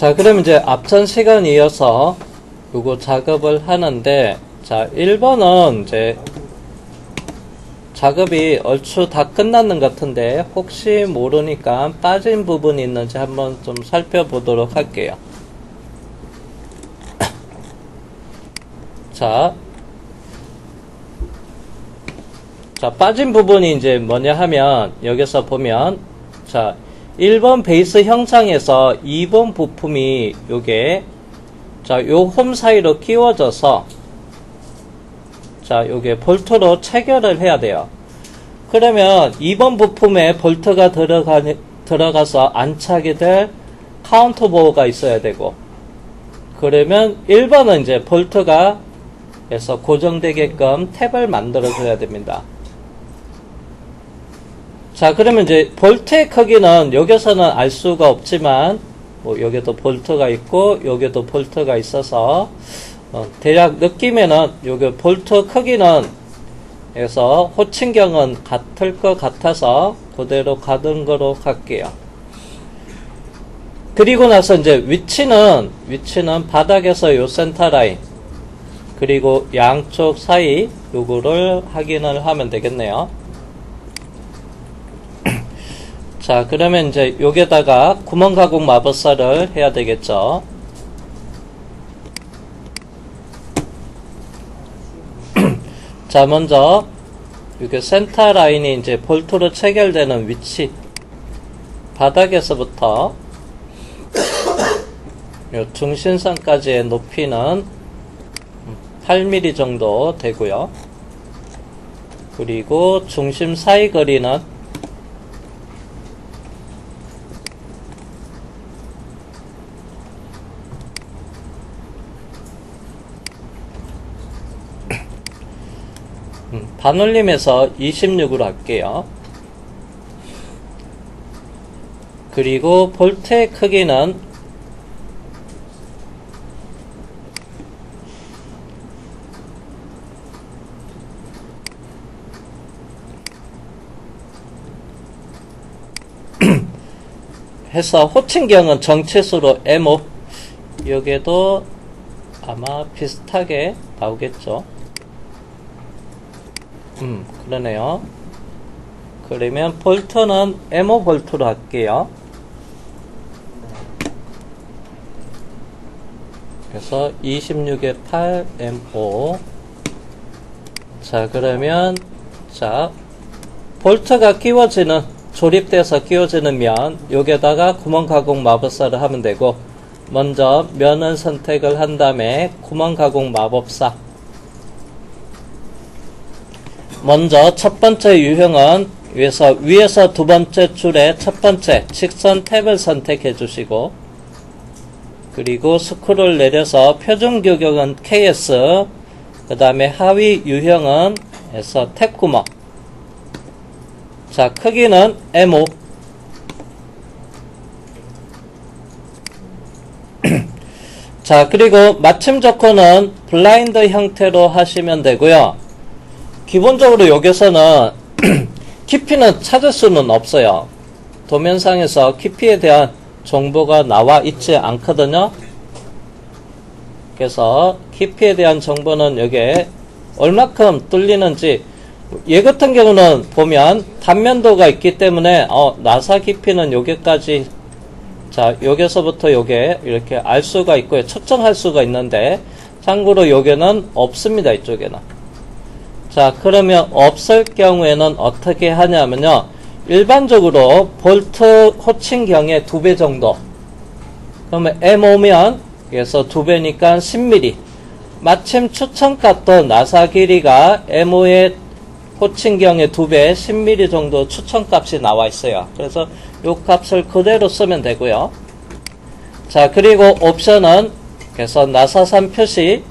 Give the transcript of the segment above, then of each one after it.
자, 그럼 이제 앞전 시간에 이어서 요거 작업을 하는데, 자, 1번은 이제 작업이 얼추 다 끝났는 것 같은데, 혹시 모르니까 빠진 부분이 있는지 한번 좀 살펴보도록 할게요. 자, 빠진 부분이 이제 뭐냐 하면, 여기서 보면, 자, 1번 베이스 형상에서 2번 부품이 요게, 자, 요 홈 사이로 끼워져서, 자, 요게 볼트로 체결을 해야 돼요. 그러면 2번 부품에 볼트가 들어가서 안 차게 될 카운터 보호가 있어야 되고, 그러면 1번은 이제 볼트가 해서 고정되게끔 탭을 만들어 줘야 됩니다. 자, 그러면 이제 볼트의 크기는 여기서는 알 수가 없지만, 뭐 여기도 볼트가 있고 여기도 볼트가 있어서 대략 느낌에는 여기 볼트 크기는 해서 호칭경은 같을 것 같아서 그대로 가는 거로 갈게요. 그리고 나서 이제 위치는 바닥에서 요 센터 라인 그리고 양쪽 사이 요거를 확인을 하면 되겠네요. 자, 그러면 이제 여기다가 구멍 가공 마법사를 해야 되겠죠. 자, 먼저 이게 센터 라인이 이제 볼트로 체결되는 위치 바닥에서부터 요 중심선까지의 높이는 8mm 정도 되고요. 그리고 중심 사이 거리는 반올림에서 26으로 할게요. 그리고 볼트의 크기는 해서 호칭경은 정체수로 M5 여기에도 아마 비슷하게 나오겠죠. 그러네요. 그러면 볼트는 M5 볼트로 할게요. 그래서 26에 8 M5. 자, 그러면 자, 볼트가 끼워지는 조립돼서 끼워지는 면 여기에다가 구멍 가공 마법사를 하면 되고, 먼저 면을 선택을 한 다음에 구멍 가공 마법사. 먼저 첫 번째 유형은 위에서 두 번째 줄에 첫 번째 직선 탭을 선택해 주시고, 그리고 스크롤 내려서 표준 규격은 KS, 그 다음에 하위 유형은 해서 탭 구멍. 자, 크기는 M5. 자, 그리고 맞춤 조건은 블라인드 형태로 하시면 되고요. 기본적으로 여기서는 깊이는 찾을 수는 없어요. 도면상에서 깊이에 대한 정보가 나와 있지 않거든요. 그래서 깊이에 대한 정보는 여기에 얼마큼 뚫리는지, 얘 같은 경우는 보면 단면도가 있기 때문에 나사 깊이는 여기까지, 자, 여기서부터 여기에 이렇게 알 수가 있고요. 측정할 수가 있는데, 참고로 여기는 없습니다. 이쪽에는. 자, 그러면 없을 경우에는 어떻게 하냐면요, 일반적으로 볼트 호칭경의 2배 정도, 그러면 M5면 그래서 2배니까 10mm, 마침 추천값도 나사 길이가 M5의 호칭경의 2배 10mm 정도 추천값이 나와 있어요. 그래서 요 값을 그대로 쓰면 되고요. 자, 그리고 옵션은 그래서 나사산 표시.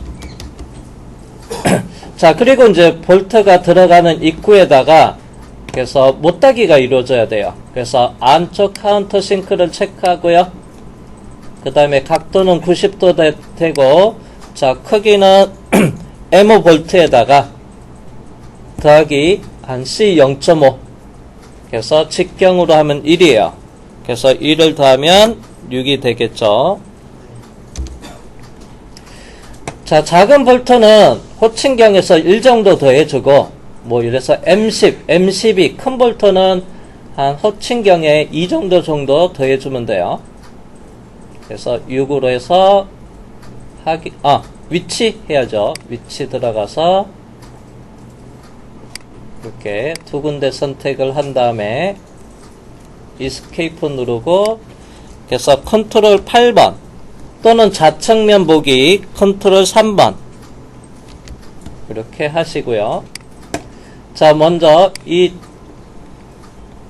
자, 그리고 이제 볼트가 들어가는 입구에다가 그래서 못따기가 이루어져야 돼요. 그래서 안쪽 카운터 싱크를 체크하고요. 그 다음에 각도는 90도 되고, 자, 크기는 M5 볼트에다가 더하기 한 C 0.5. 그래서 직경으로 하면 1이에요. 그래서 1을 더하면 6이 되겠죠. 자, 작은 볼트는 호칭경에서 1 정도 더해주고, 뭐, 이래서 M10, M12, 큰 볼트는 한 호칭경에 2 정도 더해주면 돼요. 그래서 6으로 해서, 위치 해야죠. 위치 들어가서, 이렇게 두 군데 선택을 한 다음에, 이스케이프 누르고, 그래서 컨트롤 8번, 또는 좌측면 보기 컨트롤 3번 이렇게 하시고요. 자, 먼저 이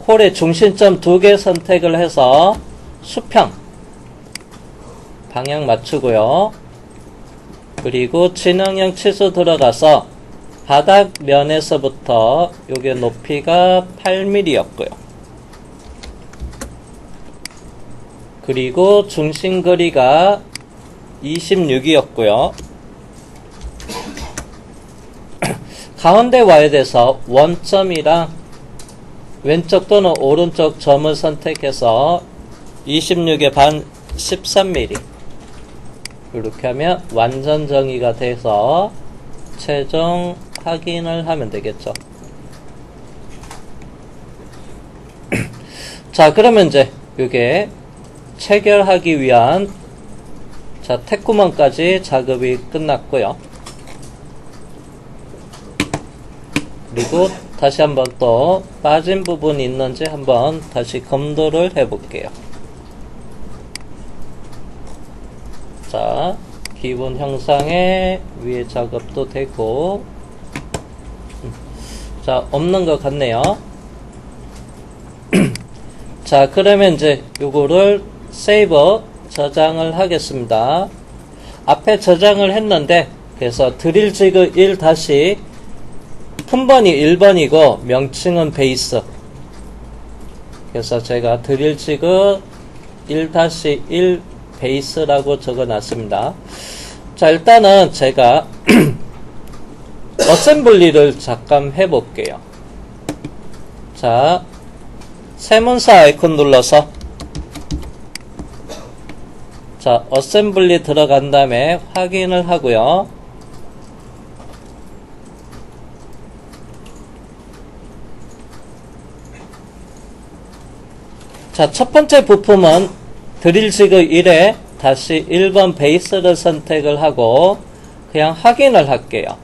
홀의 중심점 2개 선택을 해서 수평 방향 맞추고요. 그리고 진행형 치수 들어가서 바닥면에서부터 요게 높이가 8mm였고요. 그리고 중심 거리가 26이었고요. 가운데 와야 돼서 원점이랑 왼쪽 또는 오른쪽 점을 선택해서 26의 반 13mm 이렇게 하면 완전 정의가 돼서 최종 확인을 하면 되겠죠. 자, 그러면 이제 이게 체결하기 위한 택구멍까지 작업이 끝났고요. 그리고 다시 한번 또 빠진 부분이 있는지 한번 다시 검도를 해 볼게요. 자, 기본 형상에 위에 작업도 되고, 자, 없는 것 같네요. 자, 그러면 이제 요거를 세이브 저장을 하겠습니다. 앞에 저장을 했는데, 그래서 드릴 지그 1 다시 품번이 1번이고 명칭은 베이스. 그래서 제가 드릴 지그 1-1 베이스라고 적어 놨습니다. 자, 일단은 제가 어셈블리를 잠깐 해 볼게요. 자, 세문사 아이콘 눌러서 자, 어셈블리 들어간 다음에 확인을 하고요. 자, 첫 번째 부품은 드릴 지그 1에 다시 1번 베이스를 선택을 하고 그냥 확인을 할게요.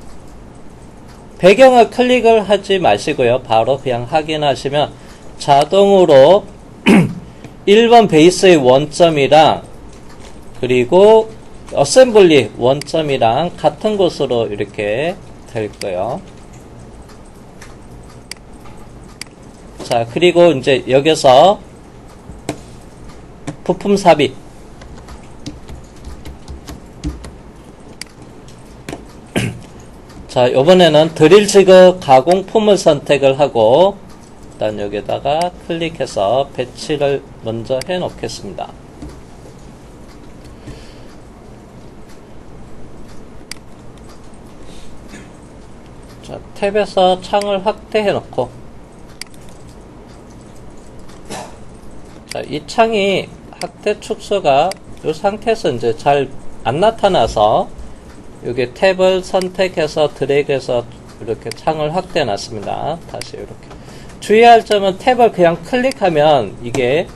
배경을 클릭을 하지 마시고요. 바로 그냥 확인하시면 자동으로 1번 베이스의 원점이랑 그리고 어셈블리 원점이랑 같은 곳으로 이렇게 될 거예요. 자, 그리고 이제 여기서 부품 삽입. 자, 이번에는 드릴 지그 가공품을 선택을 하고 일단 여기다가 클릭해서 배치를 먼저 해 놓겠습니다. 자, 탭에서 창을 확대해 놓고 자, 이 창이 확대 축소가 이 상태에서 이제 잘 안 나타나서 여기 탭을 선택해서 드래그해서 이렇게 창을 확대해 놨습니다. 다시 이렇게 주의할 점은 탭을 그냥 클릭하면 이게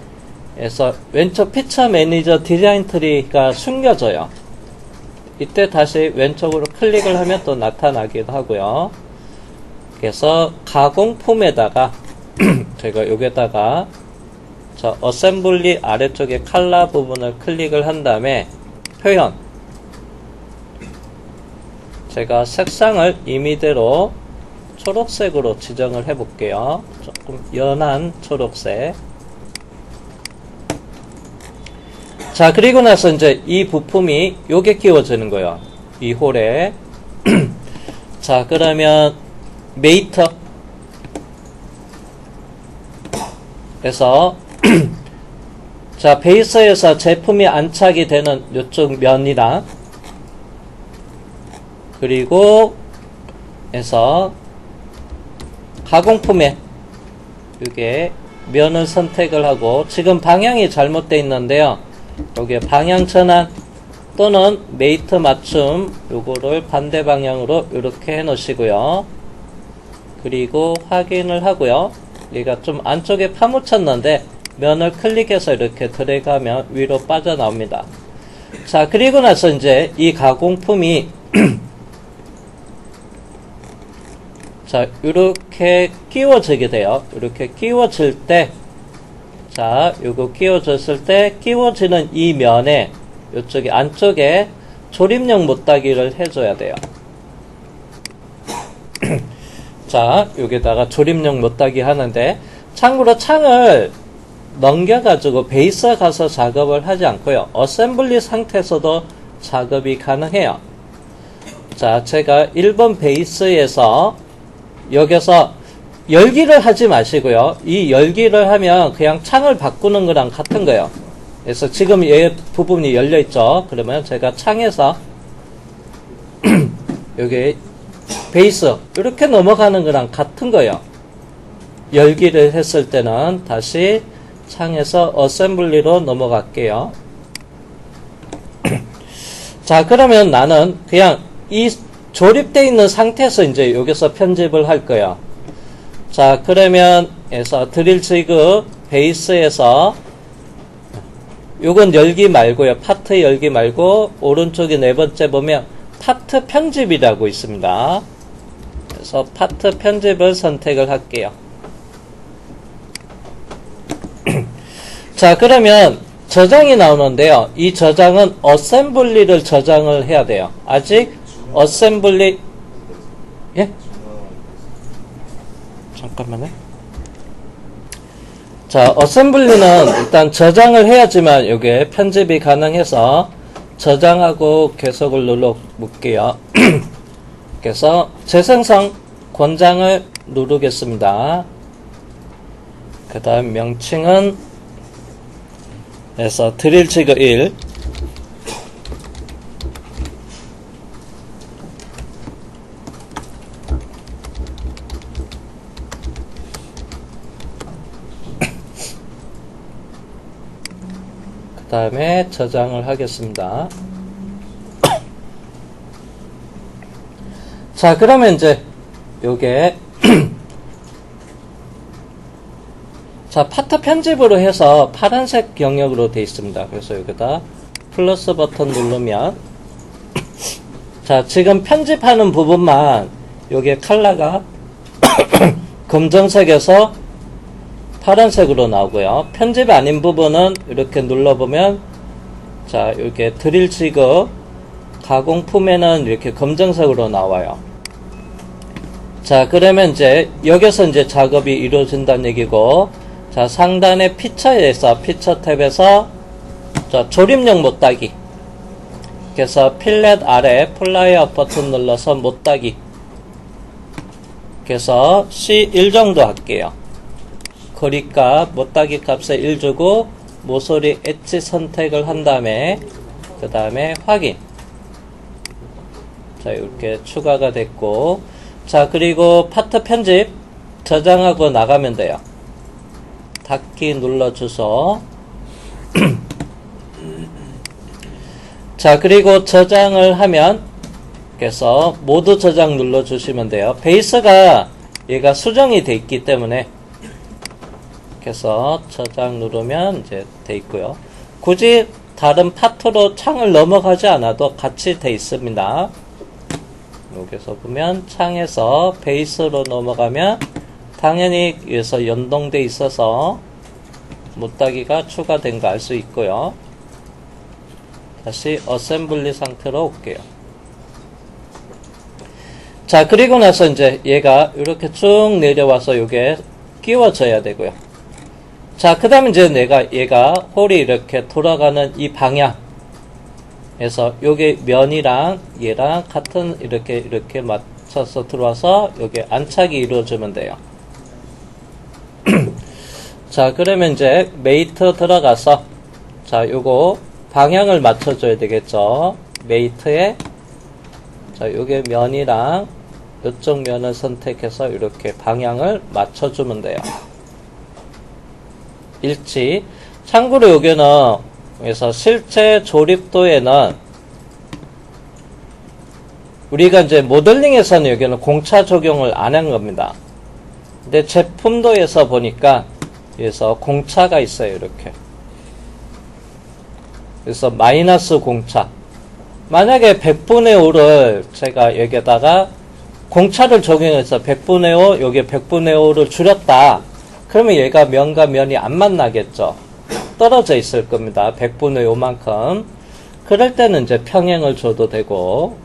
에서 왼쪽 피처 매니저 디자인 트리가 숨겨져요. 이때 다시 왼쪽으로 클릭을 하면 또 나타나기도 하고요. 그래서 가공품에다가 제가 여기다가 저 어셈블리 아래쪽에 칼라 부분을 클릭을 한 다음에 표현 제가 색상을 임의대로 초록색으로 지정을 해 볼게요. 조금 연한 초록색. 자, 그리고 나서 이제 이 부품이 요게 끼워지는 거예요. 이 홀에. 자, 그러면 메이터 에서 자, 베이스에서 제품이 안착이 되는 이쪽 면이랑 그리고 에서 가공품에 이게 면을 선택을 하고 지금 방향이 잘못되어 있는데요. 여기에 방향 전환 또는 메이트 맞춤 요거를 반대 방향으로 이렇게 해 놓으시고요. 그리고 확인을 하고요. 얘가 좀 안쪽에 파묻혔는데 면을 클릭해서 이렇게 드래그하면 위로 빠져나옵니다. 자, 그리고 나서 이제 이 가공품이 자, 이렇게 끼워지게 돼요. 이렇게 끼워질 때, 자, 요거 끼워졌을 때 끼워지는 이 면에 이쪽에 안쪽에 조립용 못따기를 해줘야 돼요. 자, 여기다가 조립용 못따기 하는데, 참고로 창을 넘겨가지고 베이스 가서 작업을 하지 않고요. 어셈블리 상태에서도 작업이 가능해요. 자, 제가 1번 베이스에서 여기서 열기를 하지 마시고요. 이 열기를 하면 그냥 창을 바꾸는 거랑 같은 거예요. 그래서 지금 이 부분이 열려있죠. 그러면 제가 창에서 여기 베이스 이렇게 넘어가는 거랑 같은 거예요. 열기를 했을 때는 다시 창에서 어셈블리로 넘어갈게요. 자, 그러면 나는 그냥 이 조립되어 있는 상태에서 이제 여기서 편집을 할 거예요. 자, 그러면 드릴 지그 베이스에서 요건 열기 말고요. 파트 열기 말고 오른쪽에 네 번째 보면 파트 편집이라고 있습니다. 그래서 파트 편집을 선택을 할게요. 자, 그러면 저장이 나오는데요. 이 저장은 어셈블리를 저장을 해야 돼요. 아직 어셈블리, 예? 잠깐만요. 자, 어셈블리는 일단 저장을 해야지만 이게 편집이 가능해서 저장하고 계속을 눌러 볼게요. 그래서 재생성 권장을 누르겠습니다. 그 다음 명칭은 그래서 드릴 지그 1 그 다음에 저장을 하겠습니다. 자, 그러면 이제 요게 자, 파트 편집으로 해서 파란색 영역으로 되어 있습니다. 그래서 여기다 플러스 버튼 누르면 자, 지금 편집하는 부분만 요게 컬러가 검정색에서 파란색으로 나오고요. 편집 아닌 부분은 이렇게 눌러보면 자, 이렇게 드릴 지그 가공품에는 이렇게 검정색으로 나와요. 자, 그러면 이제 여기서 이제 작업이 이루어진다는 얘기고, 자, 상단의 피처에서 피처 탭에서 자, 조립용 못따기. 그래서 필렛 아래 플라이어 버튼 눌러서 못따기. 그래서 C1 정도 할게요. 거리값 못따기 값에 1 주고 모서리 엣지 선택을 한 다음에 그 다음에 확인. 자, 이렇게 추가가 됐고, 자, 그리고 파트 편집 저장하고 나가면 돼요. 닫기 눌러줘서 자, 그리고 저장을 하면 그래서 모두 저장 눌러주시면 돼요. 베이스가 얘가 수정이 돼 있기 때문에 그래서 저장 누르면 이제 돼 있고요. 굳이 다른 파트로 창을 넘어가지 않아도 같이 돼 있습니다. 여기서 보면 창에서 베이스로 넘어가면 당연히 여기서 연동돼 있어서 못따기가 추가된 거 알 수 있고요. 다시 어셈블리 상태로 올게요. 자, 그리고 나서 이제 얘가 이렇게 쭉 내려와서 이게 끼워져야 되고요. 자, 그 다음에 이제 얘가 홀이 이렇게 돌아가는 이 방향 그래서 요게 면이랑 얘랑 같은 이렇게 맞춰서 들어와서 요게 안착이 이루어지면 돼요. 자, 그러면 이제 메이트 들어가서 자, 요거 방향을 맞춰줘야 되겠죠. 메이트에 자, 요게 면이랑 요쪽 면을 선택해서 이렇게 방향을 맞춰주면 돼요. 일치. 참고로 여기는 그래서 실제 조립도에는 우리가 이제 모델링에서는 여기는 공차 적용을 안 한 겁니다. 근데 제품도에서 보니까 여기서 공차가 있어요. 이렇게. 그래서 마이너스 공차. 만약에 100분의 5를 제가 여기에다가 공차를 적용해서 100분의 5, 여기 100분의 5를 줄였다. 그러면 얘가 면과 면이 안 만나겠죠. 떨어져 있을 겁니다. 100분의 5만큼. 그럴 때는 이제 평행을 줘도 되고,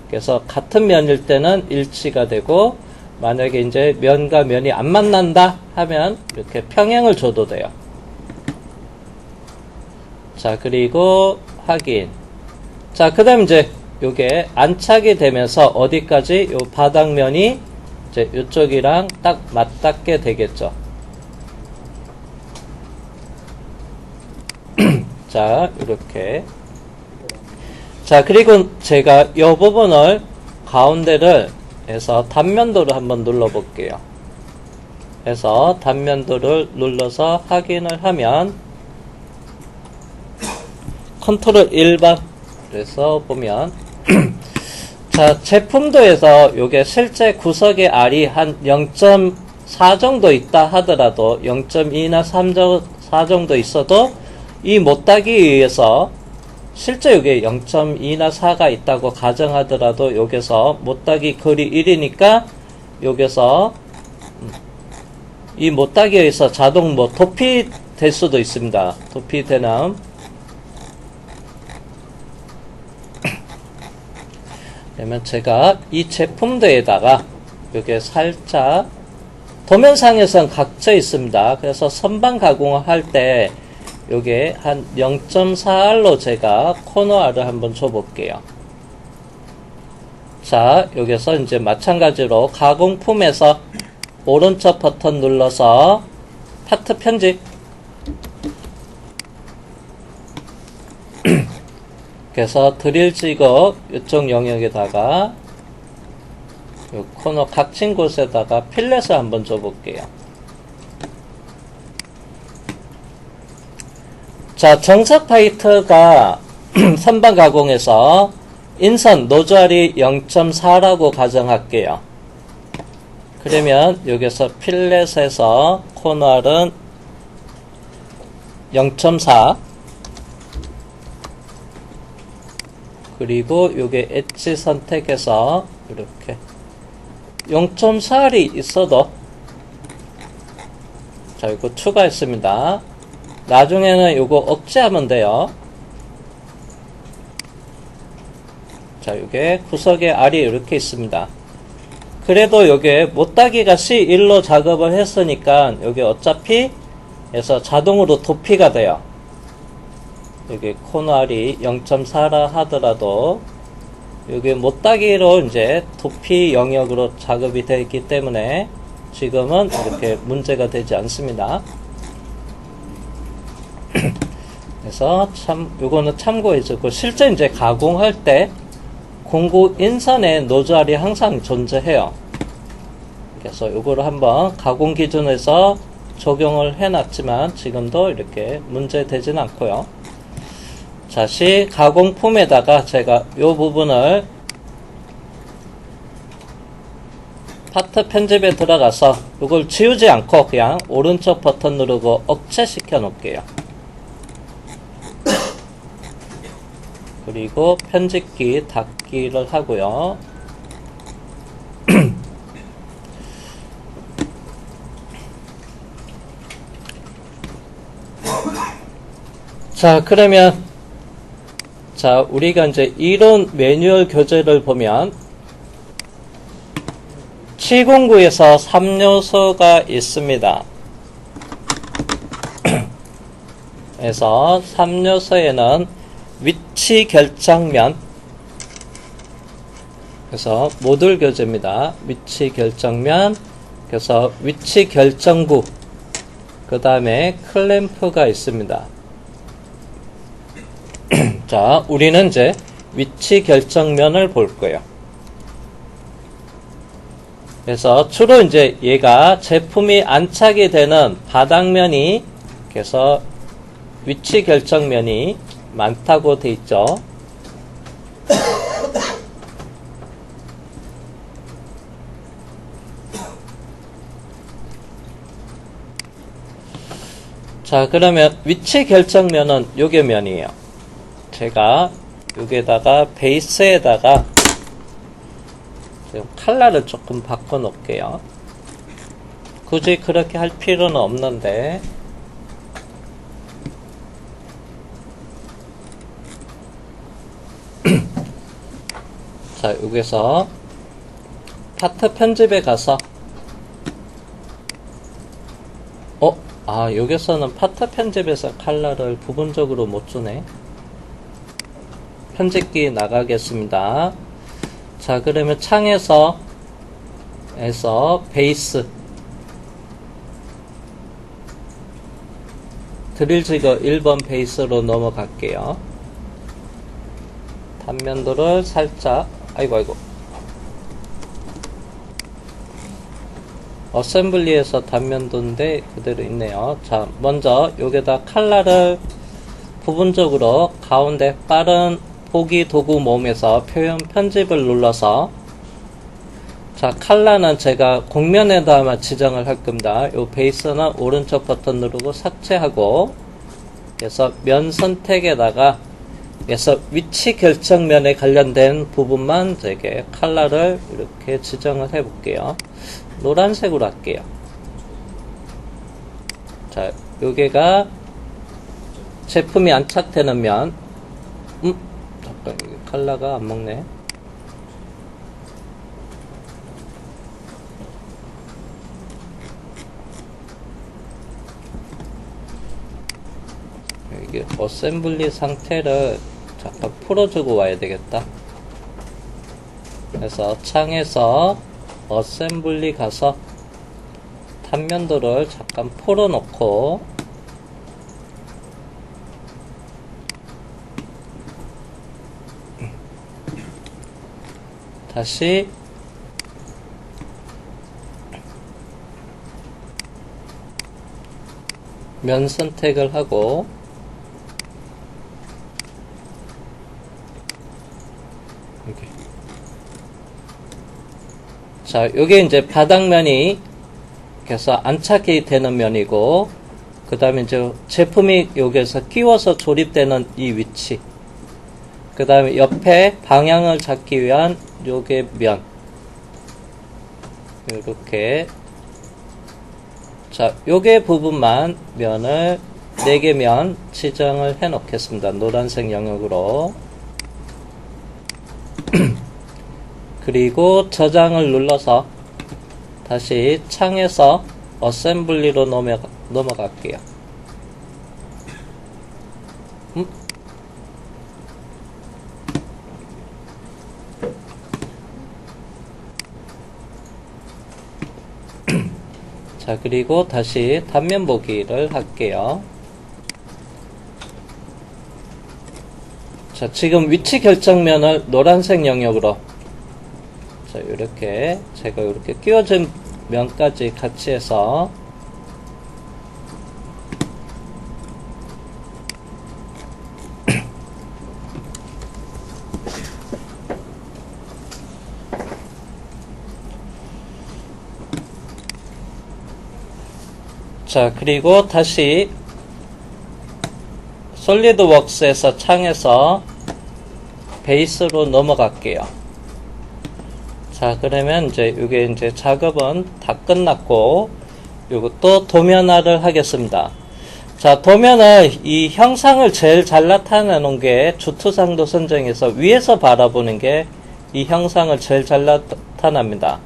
그래서 같은 면일 때는 일치가 되고, 만약에 이제 면과 면이 안 만난다 하면 이렇게 평행을 줘도 돼요. 자, 그리고 확인. 자, 그 다음 이제 요게 안착이 되면서 어디까지 요 바닥면이 이제 요쪽이랑 딱 맞닿게 되겠죠. 자, 이렇게. 자, 그리고 제가 요 부분을 가운데를 해서 단면도를 한번 눌러 볼게요. 해서 단면도를 눌러서 확인을 하면 컨트롤 1번 그래서 보면 자, 제품도에서 요게 실제 구석의 R이 한 0.4 정도 있다 하더라도 0.2나 3 정도 있어도 이 못따기에 의해서 실제 요게 0.2나 4가 있다고 가정하더라도 여기서 못따기 거리 1이니까 여기서 이 못따기에 의해서 자동 도피 될 수도 있습니다. 도피 되는 그러면 제가 이 제품도에다가 이게 살짝 도면상에서는 각져 있습니다. 그래서 선반 가공을 할 때 요게 한 0.4R로 제가 코너 R을 한번 줘볼게요. 자, 여기서 이제 마찬가지로 가공품에서 오른쪽 버튼 눌러서 파트 편집. 그래서 드릴 직업 이쪽 영역에다가 요 코너 각진 곳에다가 필렛을 한번 줘볼게요. 자, 정석 파이터가 선반 가공에서 인선 노즐이 0.4라고 가정할게요. 그러면 여기서 필렛에서 코너는 0.4 그리고 요게 엣지 선택해서 이렇게 0.4R이 있어도 자, 이거 추가했습니다. 나중에는 요거 억제하면 돼요. 자, 요게 구석에 R이 이렇게 있습니다. 그래도 요게 못따기가 C1로 작업을 했으니까 요게 어차피 해서 자동으로 도피가 돼요. 여기 코너 R이 0.4라 하더라도 여기 못따기로 이제 도피 영역으로 작업이 되어 있기 때문에 지금은 이렇게 문제가 되지 않습니다. 그래서 요거는 참고해주고 실제 이제 가공할 때 공구 인선에 노즐이 항상 존재해요. 그래서 요거를 한번 가공 기준에서 적용을 해놨지만 지금도 이렇게 문제 되진 않고요. 다시 가공품에다가 제가 요 부분을 파트 편집에 들어가서 이걸 지우지 않고 그냥 오른쪽 버튼 누르고 억제시켜 놓을게요. 그리고 편집기 닫기를 하고요. 자, 그러면 자, 우리가 이제 이론 매뉴얼 교재를 보면 709에서 3요소가 있습니다. 그래서 3요소에는 위치 결정면, 그래서 모듈 교재입니다. 위치 결정면, 그래서 위치 결정구, 그 다음에 클램프가 있습니다. 자, 우리는 이제 위치 결정면을 볼 거예요. 그래서 주로 이제 얘가 제품이 안착이 되는 바닥면이 그래서 위치 결정면이 많다고 돼 있죠. 자, 그러면 위치 결정면은 요게 면이에요. 제가 여기에다가 베이스에다가 지금 컬러를 조금 바꿔 놓을게요. 굳이 그렇게 할 필요는 없는데, 자, 여기서 파트 편집에 가서 여기서는 파트 편집에서 컬러를 부분적으로 못 주네. 편집기 나가겠습니다. 자, 그러면 창에서 베이스 드릴지거 1번 베이스로 넘어갈게요. 단면도를 살짝 아이고 어셈블리에서 단면도인데 그대로 있네요. 자, 먼저 여기다 컬러를 부분적으로 가운데 빠른 보기 도구 모음에서 표현 편집을 눌러서, 자, 컬러는 제가 곡면에다만 지정을 할 겁니다. 요 베이스는 오른쪽 버튼 누르고 삭제하고, 그래서 면 선택에다가 그래서 위치 결정면에 관련된 부분만 되게 컬러를 이렇게 지정을 해 볼게요. 노란색으로 할게요. 자, 여기가 제품이 안착되는 면. 잠깐, 여기 컬러가 안 먹네. 이게 어셈블리 상태를 잠깐 풀어주고 와야 되겠다. 그래서 창에서 어셈블리 가서 단면도를 잠깐 풀어놓고, 다시 면 선택을 하고, 여기. 자, 요게 이제 바닥면이 그래서 안착이 되는 면이고, 그 다음에 이제 제품이 여기에서 끼워서 조립되는 이 위치, 그 다음에 옆에 방향을 잡기 위한 요게 면, 요렇게. 자, 요게 부분만 면을 4개 면 지정을 해 놓겠습니다. 노란색 영역으로. 그리고 저장을 눌러서 다시 창에서 어셈블리로 넘어갈게요. 자, 그리고 다시 단면 보기를 할게요. 자, 지금 위치 결정면을 노란색 영역으로, 자, 이렇게 제가 이렇게 끼워진 면까지 같이 해서 자, 그리고 다시 솔리드웍스에서 창에서 베이스로 넘어갈게요. 자, 그러면 이제 이게 이제 작업은 다 끝났고, 요것도 도면화를 하겠습니다. 자, 도면은 이 형상을 제일 잘 나타내는 게 주투상도 선정에서 위에서 바라보는 게 이 형상을 제일 잘 나타납니다.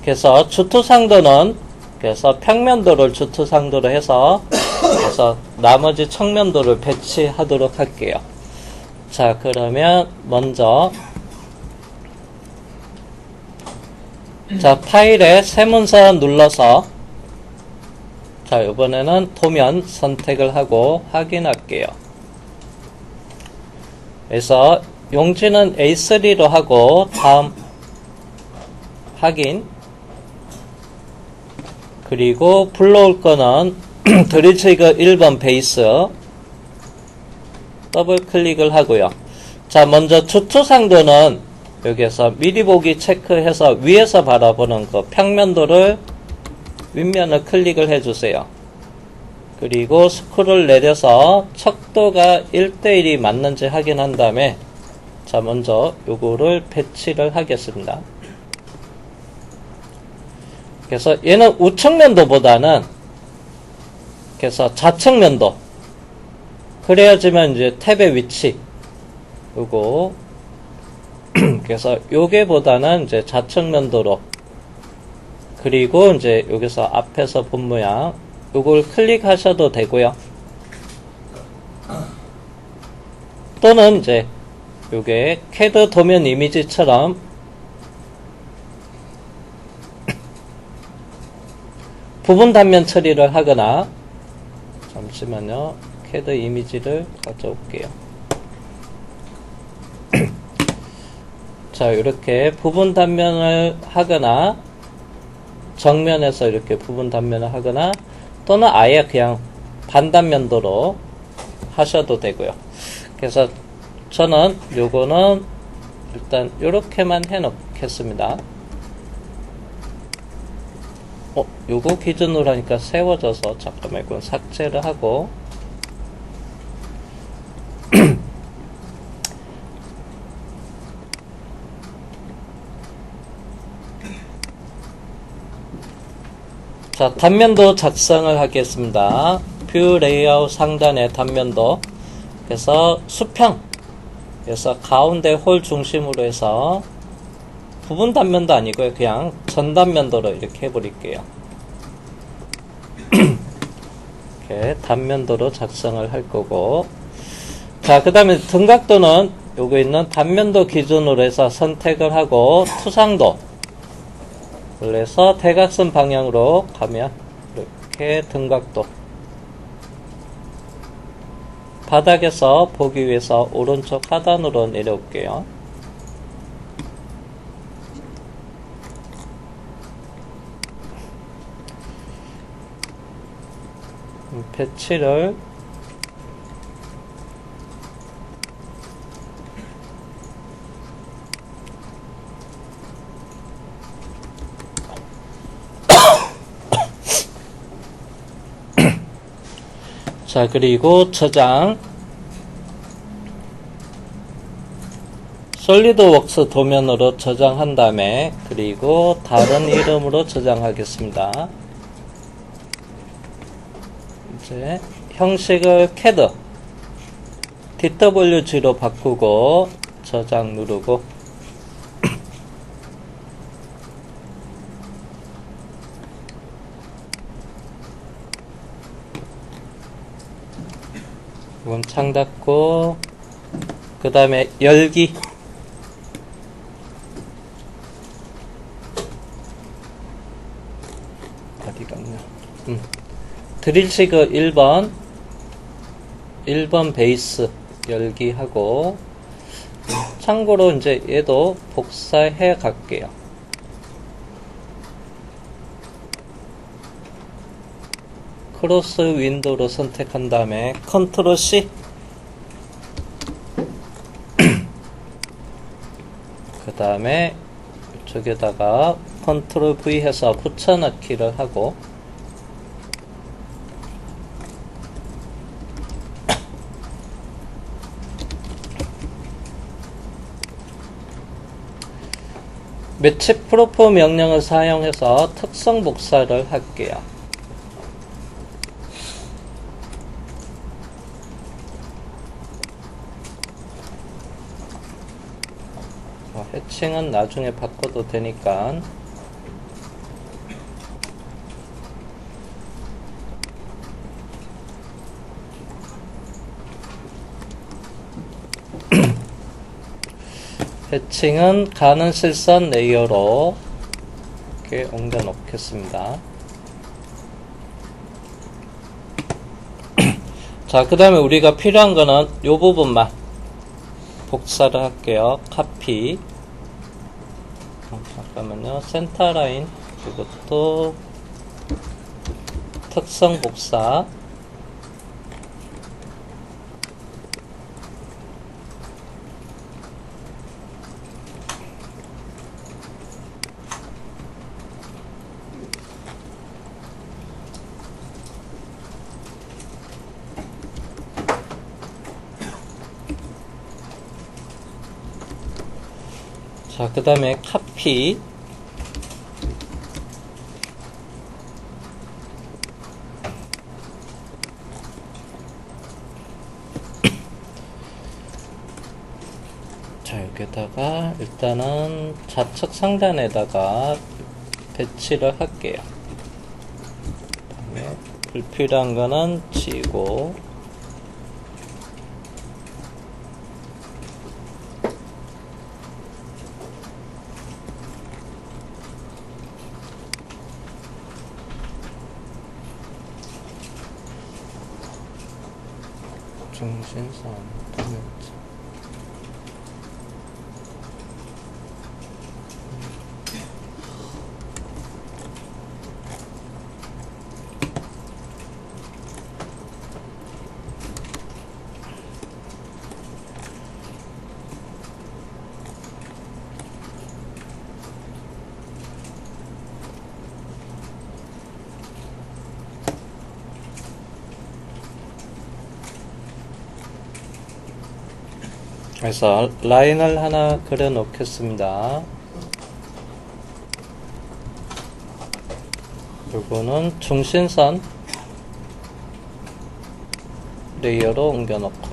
그래서 주투상도는 그래서 평면도를 주투상도로 해서 그래서 나머지 측면도를 배치하도록 할게요. 자, 그러면 먼저 자, 파일에 세문서 눌러서 자, 이번에는 도면 선택을 하고 확인할게요. 그래서 용지는 A3로 하고 다음 확인, 그리고 불러올 거는 드릴트리거 1번 베이스 더블 클릭을 하고요. 자, 먼저 주투상도는 여기에서 미리 보기 체크해서 위에서 바라보는 거 평면도를 윗면을 클릭을 해주세요. 그리고 스크롤 내려서 척도가 1대1이 맞는지 확인한 다음에 자 먼저 요거를 배치를 하겠습니다. 그래서 얘는 우측면도보다는 그래서 좌측면도 그래야지만 이제 탭의 위치 요거 그래서 요게보다는 이제 좌측면도로 그리고 이제 여기서 앞에서 본 모양 요걸 클릭하셔도 되고요. 또는 이제 요게 CAD 도면 이미지처럼 부분 단면 처리를 하거나 잠시만요. CAD 이미지를 가져올게요. 자, 이렇게 부분 단면을 하거나 정면에서 이렇게 부분 단면을 하거나 또는 아예 그냥 반단면도로 하셔도 되고요. 그래서 저는 요거는 일단 요렇게만 해 놓겠습니다. 요거 기준으로 하니까 세워져서 잠깐만 이건 삭제를 하고 자, 단면도 작성을 하겠습니다. 뷰 레이아웃 상단에 단면도 그래서 수평 그래서 가운데 홀 중심으로 해서 부분 단면도 아니고요. 그냥 전 단면도로 이렇게 해버릴게요. 이렇게 단면도로 작성을 할 거고 자, 그 다음에 등각도는 요거 있는 단면도 기준으로 해서 선택을 하고 투상도 그래서 대각선 방향으로 가면 이렇게 등각도 바닥에서 보기 위해서 오른쪽 하단으로 내려올게요. 배치를 자, 그리고 저장 솔리드웍스 도면으로 저장한 다음에 그리고 다른 이름으로 저장하겠습니다. 이제 형식을 CAD DWG로 바꾸고 저장 누르고 이건 창 닫고 그 다음에 열기 어디 갔냐 드릴시그 1번 베이스 열기 하고 참고로 이제 얘도 복사해 갈게요. 크로스 윈도우로 선택한 다음에 컨트롤 C 그 다음에 이쪽에다가 컨트롤 V 해서 붙여넣기를 하고 매치 프로프 명령을 사용해서 특성 복사를 할게요. 해칭은 나중에 바꿔도 되니까 해칭은 가는 실선 레이어로 이렇게 옮겨 놓겠습니다. 자, 그 다음에 우리가 필요한 거는 요 부분만 복사를 할게요. 카피 잠깐만요. 센터라인 이것도 특성 복사 자, 그 다음에 카피. 자, 여기다가 일단은 좌측 상단에다가 배치를 할게요. 그다음에 불필요한 거는 지우고, 중심선 도면체. 그래서 라인을 하나 그려 놓겠습니다. 요거는 중심선 레이어로 옮겨 놓고,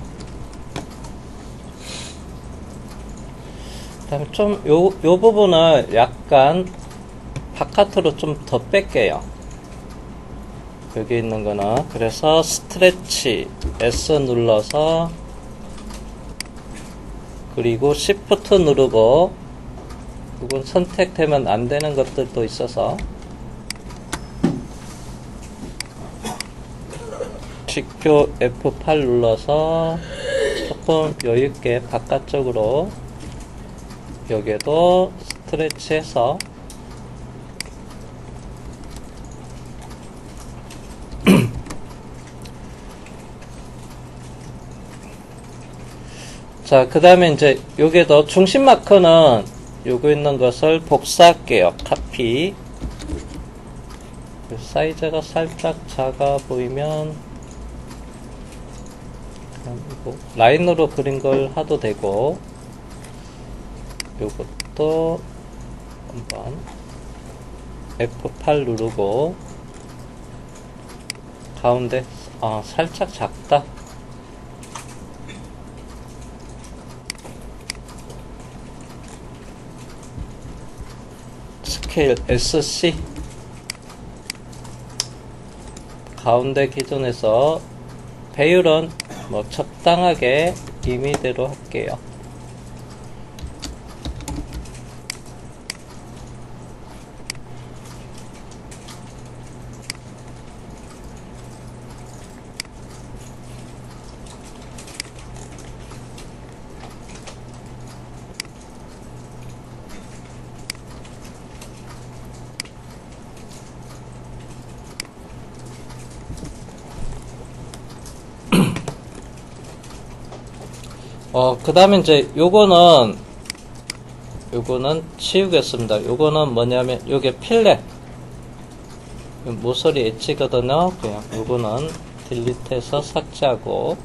그 다음에 좀 요 부분을 약간 바깥으로 좀 더 뺄게요. 여기 있는 거는. 그래서 스트레치 S 눌러서, 그리고 Shift 누르고, 이건 선택되면 안 되는 것들도 있어서 직교 F8 눌러서 조금 여유있게 바깥쪽으로, 여기에도 스트레치해서 자, 그 다음에 이제 여기에도 중심 마커는 요거 있는 것을 복사할게요. 카피. 사이즈가 살짝 작아 보이면 그냥 이거 라인으로 그린 걸 하도 되고, 요것도 한번 F8 누르고, 가운데 살짝 작다. 스케일 SC 가운데 기준에서 배율은 뭐 적당하게 임의대로 할게요. 그 다음에 이제 요거는 치우겠습니다. 요거는 뭐냐면, 요게 필렛 모서리 엣지거든요. 그냥 요거는 딜리트해서 삭제하고,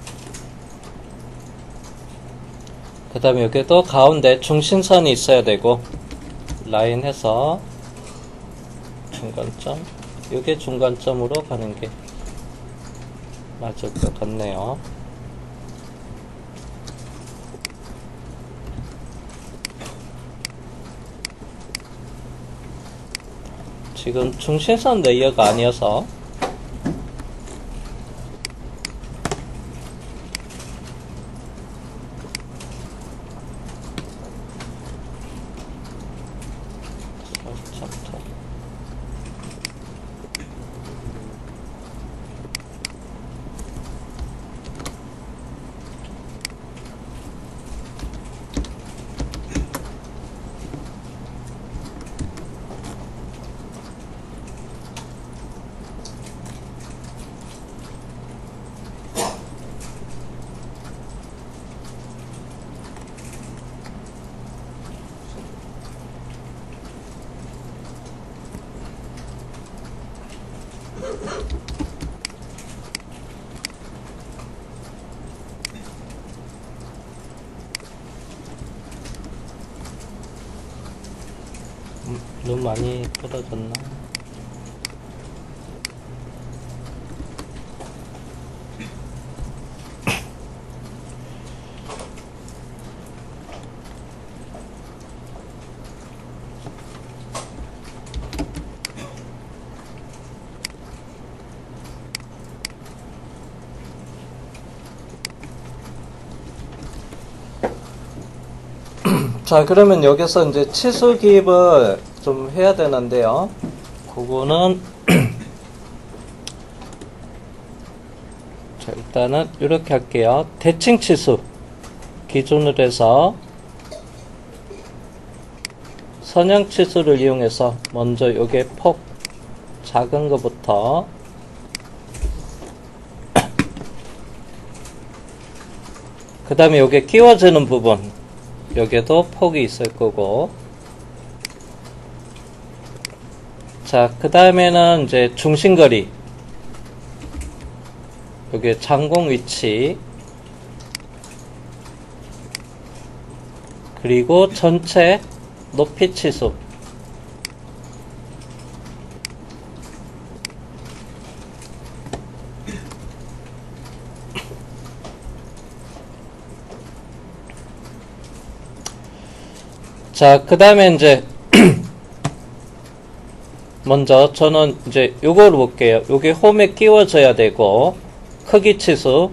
그 다음에 여기도 가운데 중심선이 있어야 되고, 라인 해서 중간점, 요게 중간점으로 가는 게 맞을 것 같네요. 지금 중심선 레이어가 아니어서 살짝 더. 너무 많이 떨어졌나? 자, 그러면 여기서 이제 치수 기입을 좀 해야 되는데요. 그거는 자, 일단은 이렇게 할게요. 대칭 치수 기준으로 해서 선형 치수를 이용해서 먼저 요게 폭 작은 거부터 그 다음에 요게 끼워지는 부분 여기에도 폭이 있을 거고, 자, 그 다음에는 이제 중심거리, 여기 장공 위치, 그리고 전체 높이 치수, 자, 그 다음에 이제, 먼저 저는 이제 요걸 볼게요. 요게 홈에 끼워져야 되고, 크기 치수,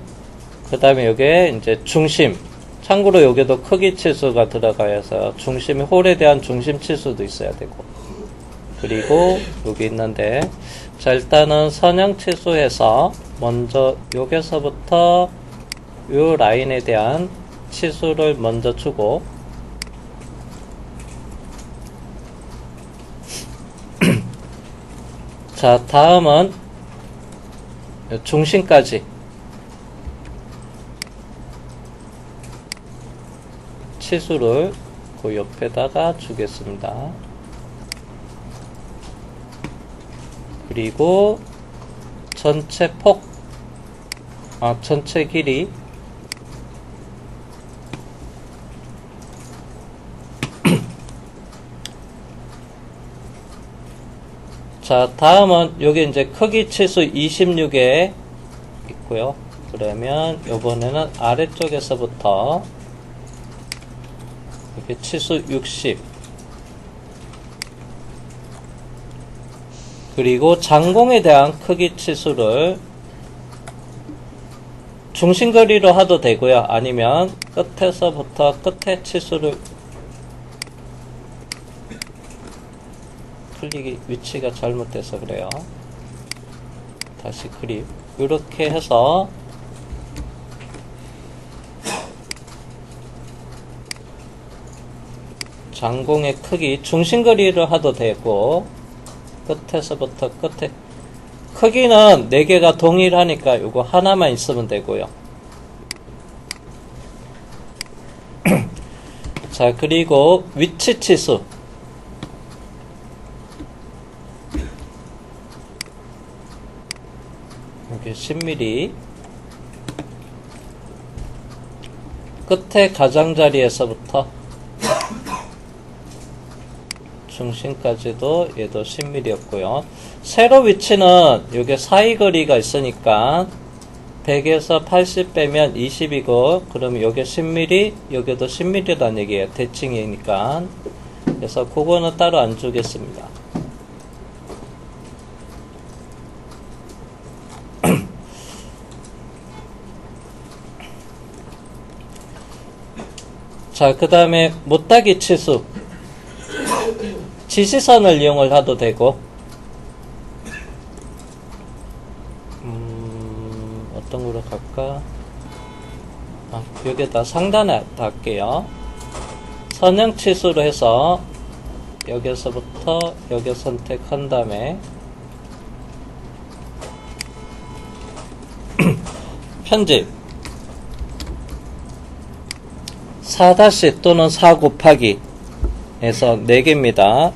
그 다음에 요게 이제 중심, 참고로 여기도 크기 치수가 들어가서 중심이 홀에 대한 중심 치수도 있어야 되고, 그리고 여기 있는데, 자, 일단은 선형 치수에서 먼저 여기서부터 요 라인에 대한 치수를 먼저 주고, 자, 다음은 중심까지 치수를 그 옆에다가 주겠습니다. 그리고 전체 폭, 전체 길이, 자, 다음은 여기 이제 크기 치수 26에 있고요. 그러면 이번에는 아래쪽에서부터 여기 치수 60, 그리고 장공에 대한 크기 치수를 중심거리로 하도 되고요. 아니면 끝에서부터 끝에 치수를, 클릭이 위치가 잘못돼서 그래요. 다시 그립. 이렇게 해서 장공의 크기, 중심거리를 하도 되고, 끝에서부터 끝에, 크기는 4개가 동일하니까 이거 하나만 있으면 되고요. 자, 그리고 위치 치수. 여기 10mm. 끝에 가장자리에서부터 중심까지도 얘도 10mm였고요. 세로 위치는 여기 사이거리가 있으니까 100에서 80 빼면 20이고, 그러면 여기 10mm, 여기도 10mm라는 얘기예요. 대칭이니까. 그래서 그거는 따로 안 주겠습니다. 자, 그 다음에 못따기 치수. 지시선을 이용을 해도 되고, 어떤 거로 갈까? 여기다 상단에 할게요. 선형 치수로 해서 여기서부터 여기 선택한 다음에 편집 4- 또는 4 곱하기 해서 4개입니다.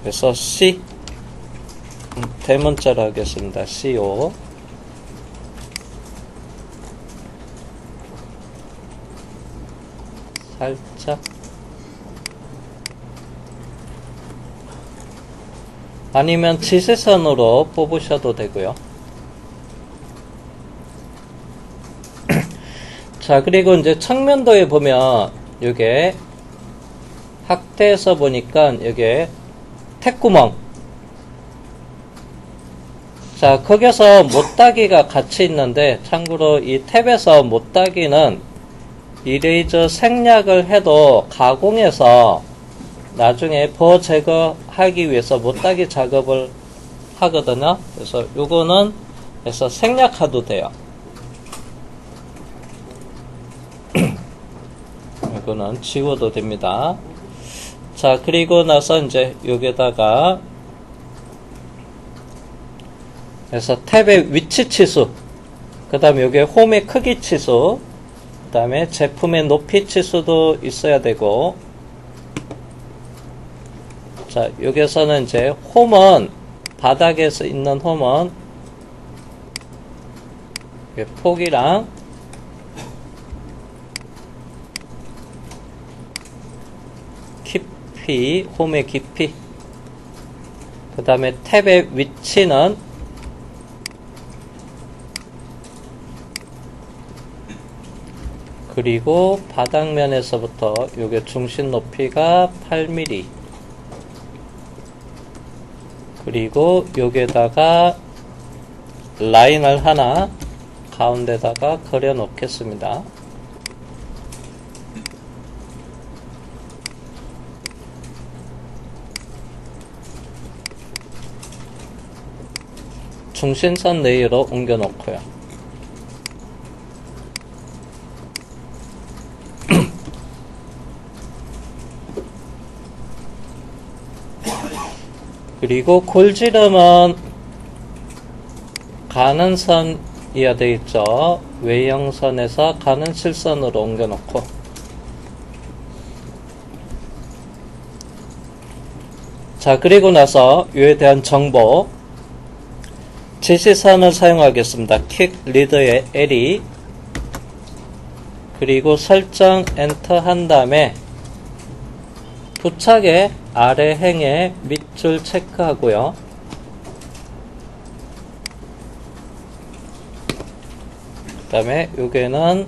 그래서 C 대문자로 하겠습니다. CO. 살짝 아니면 지시선으로 뽑으셔도 되고요. 자, 그리고 이제 측면도에 보면 요게 확대해서 보니까 여기에 탭구멍, 자, 거기서 못따기가 같이 있는데, 참고로 이 탭에서 못따기는 이레이저 생략을 해도 가공해서 나중에 버 제거하기 위해서 못따기 작업을 하거든요. 그래서 요거는 그래서 생략해도 돼요. 이거는 지워도 됩니다. 자, 그리고 나서 이제 여기다가 그래서 탭의 위치 치수, 그 다음에 여기에 홈의 크기 치수, 그 다음에 제품의 높이 치수도 있어야 되고, 자, 여기서는 이제 홈은 바닥에서 있는 홈은 폭이랑 깊이, 홈의 깊이, 그 다음에 탭의 위치는 그리고 바닥면에서부터 요게 중심 높이가 8mm, 그리고 여기에다가 라인을 하나 가운데다가 그려 놓겠습니다. 중심선 레이어로 옮겨 놓고요. 그리고 골지름은 가는 선이어야 되겠죠. 외형선에서 가는 실선으로 옮겨 놓고, 자, 그리고 나서 이에 대한 정보, 지시선을 사용하겠습니다. 킥 리더의 L이, 그리고 설정 엔터 한 다음에 부착의 아래 행의 밑줄 체크하고요. 그 다음에 여기는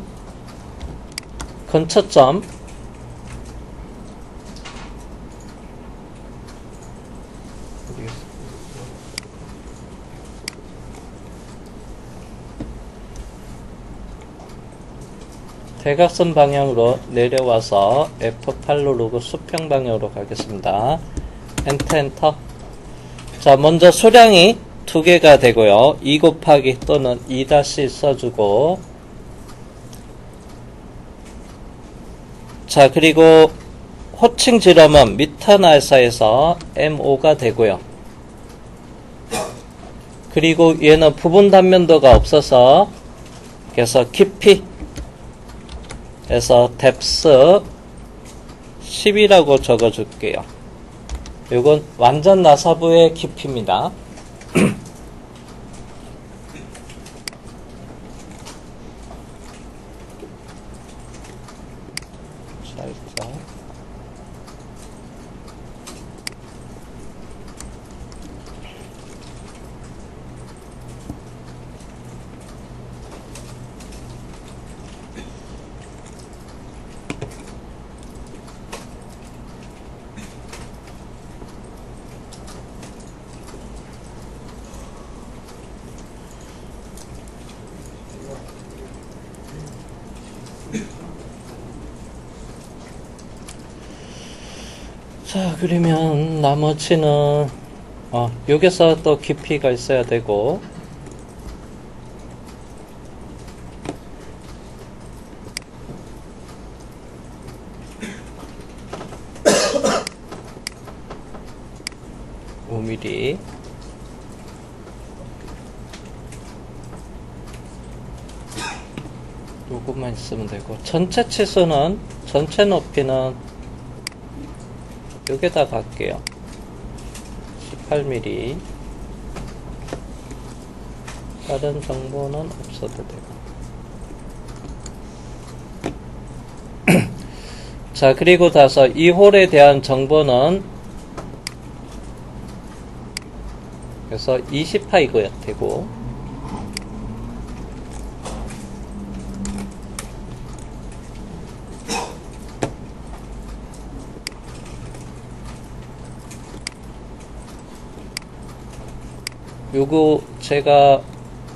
근처점, 대각선 방향으로 내려와서 F8 누르고 수평 방향으로 가겠습니다. 엔터 엔터. 자, 먼저 수량이 2개가 되고요. 2 곱하기 또는 2 다시 써주고, 자, 그리고 호칭 지름은 미터 날사에서 M5가 되고요. 그리고 얘는 부분 단면도가 없어서 그래서 깊이 그래서 뎁스 10이라고 적어줄게요. 이건 완전 나사부의 깊이입니다. 살짝. 자, 그러면 나머지는 여기서 또 깊이가 있어야 되고, (5mm) 요것만 있으면 되고, 전체 치수는, 전체 높이는 여기다 갈게요. 18mm. 다른 정보는 없어도 되고. 자, 그리고 나서 이 홀에 대한 정보는 그래서 20파이고요, 되고. 요거 제가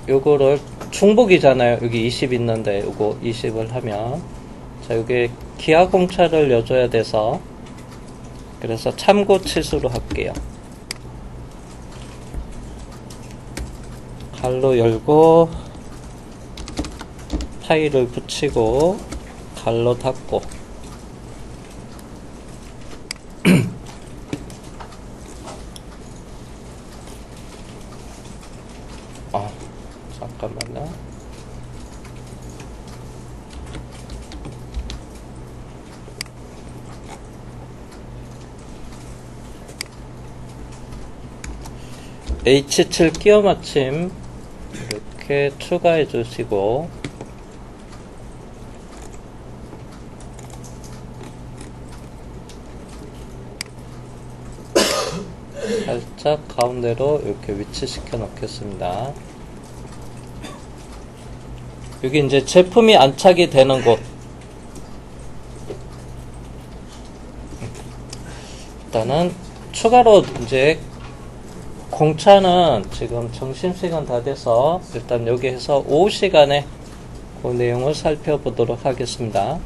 요거를 중복이잖아요. 여기 20 있는데 요거 20을 하면 자, 요게 기하 공차를 넣어줘야 돼서 그래서 참고 치수로 할게요. 갈로 열고 파일을 붙이고 갈로 닫고 잠깐만요. H7 끼워 맞춤 이렇게 추가해 주시고 살짝 가운데로 이렇게 위치시켜 놓겠습니다. 여기 이제 제품이 안착이 되는 곳. 일단은 추가로 이제 공차는 지금 점심시간 다 돼서 일단 여기 해서 오후 시간에 그 내용을 살펴보도록 하겠습니다.